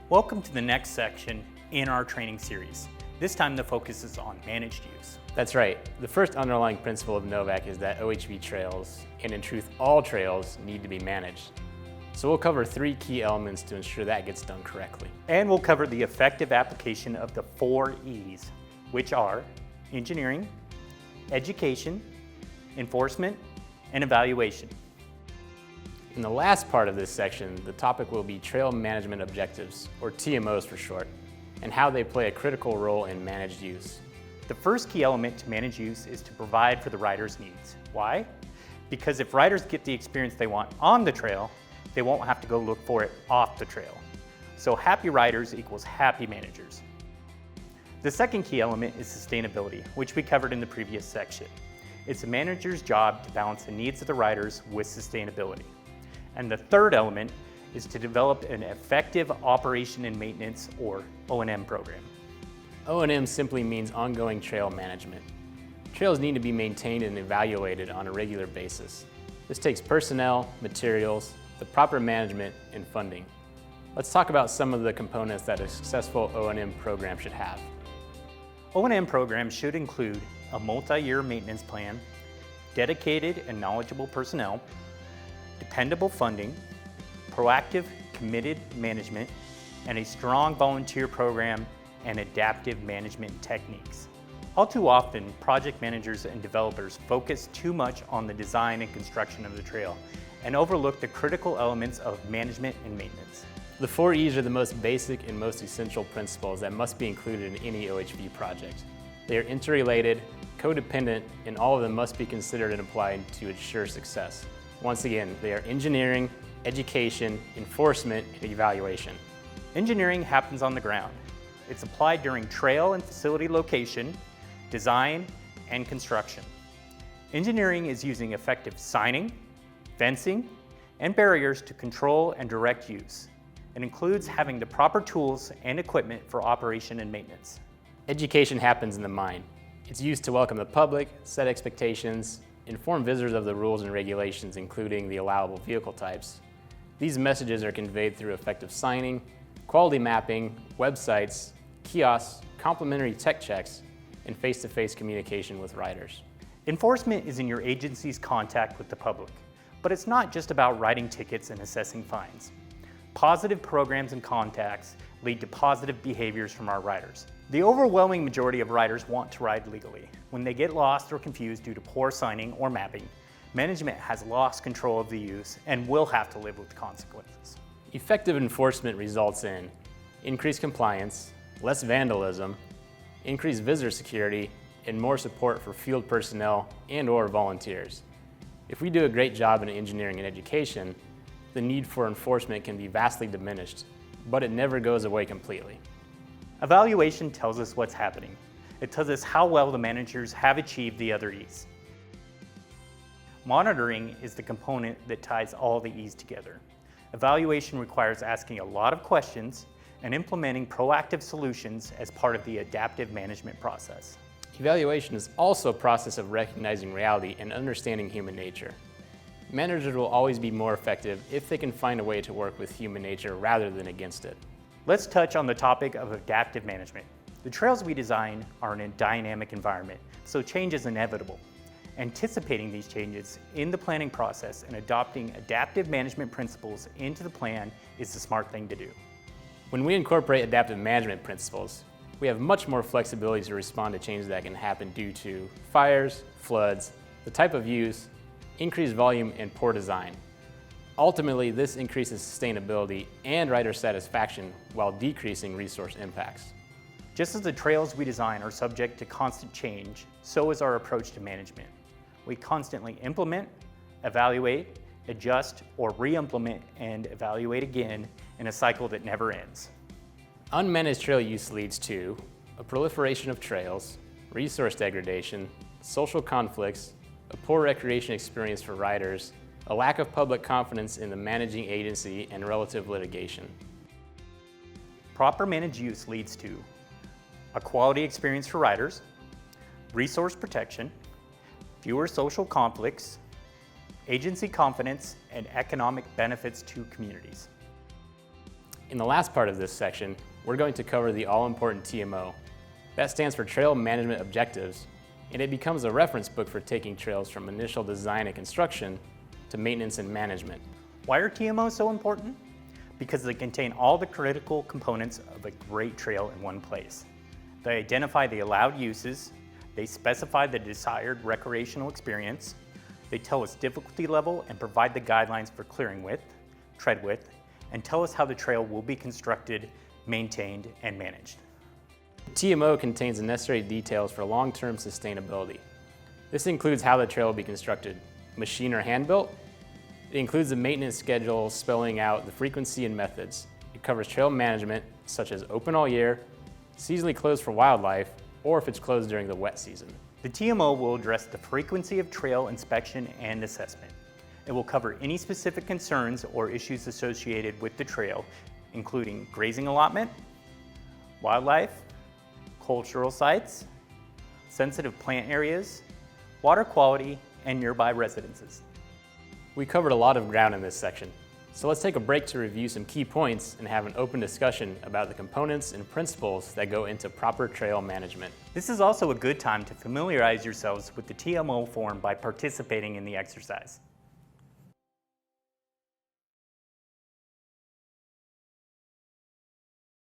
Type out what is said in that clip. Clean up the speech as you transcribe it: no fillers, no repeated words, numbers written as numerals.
Welcome to the next section in our training series. This time the focus is on managed use. That's right. The first underlying principle of NOHVCC is that OHV trails, and in truth all trails, need to be managed. So we'll cover 3 key elements to ensure that gets done correctly. And we'll cover the effective application of the 4 E's, which are engineering, education, enforcement, and evaluation. In the last part of this section, the topic will be Trail Management Objectives, or TMOs for short, and how they play a critical role in managed use. The first key element to manage use is to provide for the rider's needs. Why? Because if riders get the experience they want on the trail, they won't have to go look for it off the trail. So happy riders equals happy managers. The second key element is sustainability, which we covered in the previous section. It's a manager's job to balance the needs of the riders with sustainability. And the third element is to develop an effective operation and maintenance, or O&M program. O&M simply means ongoing trail management. Trails need to be maintained and evaluated on a regular basis. This takes personnel, materials, the proper management, and funding. Let's talk about some of the components that a successful O&M program should have. O&M programs should include a multi-year maintenance plan, dedicated and knowledgeable personnel, dependable funding, proactive, committed management, and a strong volunteer program and adaptive management techniques. All too often, project managers and developers focus too much on the design and construction of the trail and overlook the critical elements of management and maintenance. The 4 E's are the most basic and most essential principles that must be included in any OHV project. They are interrelated, codependent, and all of them must be considered and applied to ensure success. Once again, they are engineering, education, enforcement, and evaluation. Engineering happens on the ground. It's applied during trail and facility location, design, and construction. Engineering is using effective signing, fencing, and barriers to control and direct use. It includes having the proper tools and equipment for operation and maintenance. Education happens in the mind. It's used to welcome the public, set expectations, inform visitors of the rules and regulations, including the allowable vehicle types. These messages are conveyed through effective signing, quality mapping, websites, kiosks, complimentary tech checks, and face-to-face communication with riders. Enforcement is in your agency's contact with the public, but it's not just about writing tickets and assessing fines. Positive programs and contacts lead to positive behaviors from our riders. The overwhelming majority of riders want to ride legally. When they get lost or confused due to poor signing or mapping, management has lost control of the use and will have to live with the consequences. Effective enforcement results in increased compliance, less vandalism, increased visitor security, and more support for field personnel and/or volunteers. If we do a great job in engineering and education, the need for enforcement can be vastly diminished, but it never goes away completely. Evaluation tells us what's happening. It tells us how well the managers have achieved the other E's. Monitoring is the component that ties all the E's together. Evaluation requires asking a lot of questions and implementing proactive solutions as part of the adaptive management process. Evaluation is also a process of recognizing reality and understanding human nature. Managers will always be more effective if they can find a way to work with human nature rather than against it. Let's touch on the topic of adaptive management. The trails we design are in a dynamic environment, so change is inevitable. Anticipating these changes in the planning process and adopting adaptive management principles into the plan is the smart thing to do. When we incorporate adaptive management principles, we have much more flexibility to respond to changes that can happen due to fires, floods, the type of use, increased volume, and poor design. Ultimately, this increases sustainability and rider satisfaction while decreasing resource impacts. Just as the trails we design are subject to constant change, so is our approach to management. We constantly implement, evaluate, adjust, or re-implement and evaluate again in a cycle that never ends. Unmanaged trail use leads to a proliferation of trails, resource degradation, social conflicts, a poor recreation experience for riders, a lack of public confidence in the managing agency, and relative litigation. Proper managed use leads to a quality experience for riders, resource protection, fewer social conflicts, agency confidence, and economic benefits to communities. In the last part of this section, we're going to cover the all-important TMO. That stands for Trail Management Objectives, and it becomes a reference book for taking trails from initial design and construction to maintenance and management. Why are TMOs so important? Because they contain all the critical components of a great trail in one place. They identify the allowed uses, they specify the desired recreational experience, they tell us difficulty level and provide the guidelines for clearing width, tread width, and tell us how the trail will be constructed, maintained, and managed. The TMO contains the necessary details for long-term sustainability. This includes how the trail will be constructed, machine or hand-built. It includes the maintenance schedule spelling out the frequency and methods. It covers trail management, such as open all year, seasonally closed for wildlife, or if it's closed during the wet season. The TMO will address the frequency of trail inspection and assessment. It will cover any specific concerns or issues associated with the trail, including grazing allotment, wildlife, cultural sites, sensitive plant areas, water quality, and nearby residences. We covered a lot of ground in this section, so let's take a break to review some key points and have an open discussion about the components and principles that go into proper trail management. This is also a good time to familiarize yourselves with the TMO form by participating in the exercise.